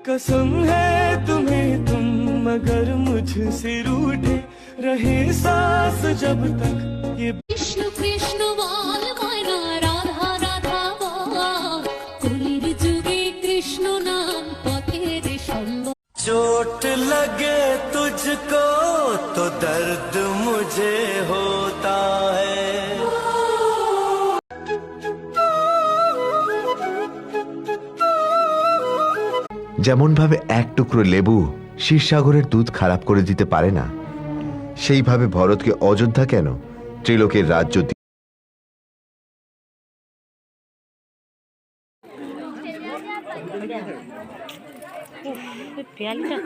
कसम है तुम्हें तुम मगर मुझसे रूठे रहे सांस जब तक ये कृष्ण कृष्ण बोल मायना राधा राधा बोल कलिर जुगे कृष्ण नाम पथेर संग चोट लगे तुझको तो दर्द मुझे होता है। যেমন ভাবে এক টুকরো লেবু ক্ষীরসাগরের দুধ খারাপ করে দিতে পারে না, সেইভাবে ভরতকে অযোধ্যা কেন ত্রিলোকের রাজ্য প্যালটা